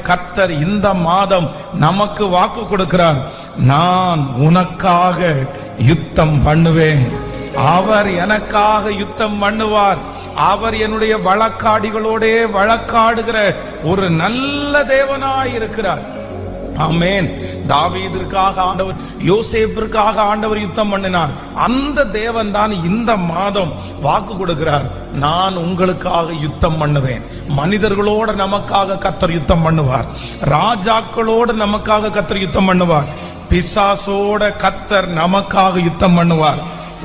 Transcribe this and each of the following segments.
கர்த்தர் இந்த மாதம் நமக்கு வாக்கு கொடுக்கிறார். நான் உனக்காக யுத்தம் பண்ணுவேன், அவர் எனக்காக யுத்தம் பண்ணுவார். அவர் என்னுடைய வழக்காடிகளோடே வழக்காடுகிற ஒரு நல்ல தேவனாய் இருக்கிறார். ஆமென். தாவீதிற்காக ஆண்டவர், யோசேப்பிற்காக ஆண்டவர் யுத்தம் பண்ணினார். அந்த தேவன் தான் இந்த மாதம் வாக்கு கொடுக்கிறார், நான் உங்களுக்காக யுத்தம் பண்ணுவேன். மனிதர்களோட நமக்காக கர்த்தர் யுத்தம் பண்ணுவார், ராஜாக்களோடு நமக்காக கர்த்தர் யுத்தம் பண்ணுவார், பிசாசோட கர்த்தர் நமக்காக யுத்தம் பண்ணுவார்.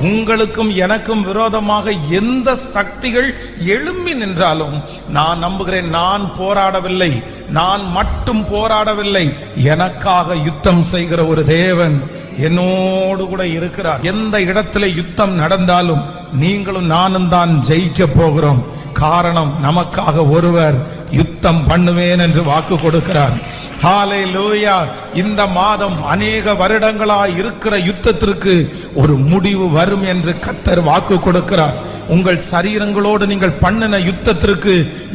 உங்களுக்கும் எனக்கும் விரோதமாக எந்த சக்திகள் எழும்பி நின்றாலும் நான் நம்புகிறேன், நான் போராடவில்லை, நான் மட்டும் போராடவில்லை, எனக்காக யுத்தம் செய்கிற ஒரு தேவன் என்னோடு கூட இருக்கிறார். எந்த இடத்துல யுத்தம் நடந்தாலும் நீங்களும் நானும் தான் ஜெயிக்க போகிறோம். காரணம், நமக்காக ஒருவர் யுத்தம் பண்ணுவேன் என்று வாக்கு கொடுக்கிறார். ஹல்லேலூயா. இந்த மாதம் அநேக வருடங்களாய் இருக்கிற யுத்தத்திற்கு ஒரு முடிவு வரும் என்று கர்த்தர் வாக்கு கொடுக்கிறார். உங்கள் சரீரங்களோடு நீங்கள் பண்ணின யுத்தத்திற்கு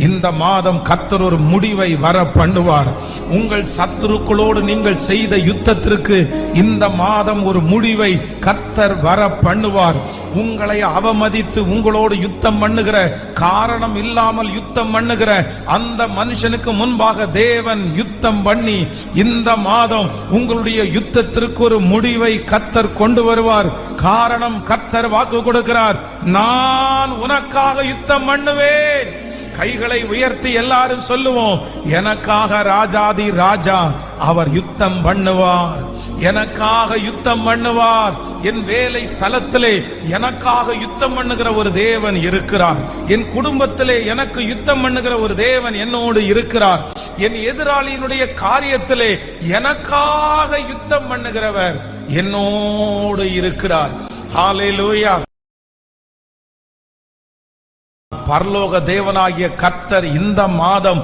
இந்த மாதம் கர்த்தர் ஒரு முடிவை வர பண்ணுவார். உங்கள் சத்துருக்களோடு நீங்கள் செய்த யுத்தத்திற்கு இந்த மாதம் ஒரு முடிவை கர்த்தர் வர பண்ணுவார். உங்களை அவமதித்து உங்களோடு யுத்தம் பண்ணுகிற, காரணம் இல்லாமல் யுத்தம் பண்ணுகிற அந்த மனுஷனுக்கு முன்பாக தேவன் யுத்தம் பண்ணி இந்த மாதம் உங்களுடைய யுத்தத்திற்கு ஒரு முடிவை கர்த்தர் கொண்டு வருவார். காரணம், கர்த்தர் வாக்கு கொடுக்கிறார், நான் உனக்காக யுத்தம் பண்ணுவேன். கைகளை உயர்த்தி எல்லாரும் சொல்லுவோம், எனக்காக ராஜாதி ராஜா அவர் யுத்தம் பண்ணுவார், எனக்காக யுத்தம் பண்ணுவார். என் வேலை ஸ்தலத்திலே எனக்காக யுத்தம் பண்ணுகிற ஒரு தேவன் இருக்கிறார். என் குடும்பத்திலே எனக்கு யுத்தம் பண்ணுகிற ஒரு தேவன் என்னோடு இருக்கிறார். என் எதிராளியினுடைய காரியத்திலே எனக்காக யுத்தம் பண்ணுகிறவர் என்னோடு இருக்கிறார். ஹல்லேலூயா. பரலோக தேவனாகிய கர்த்தர் இந்த மாதம்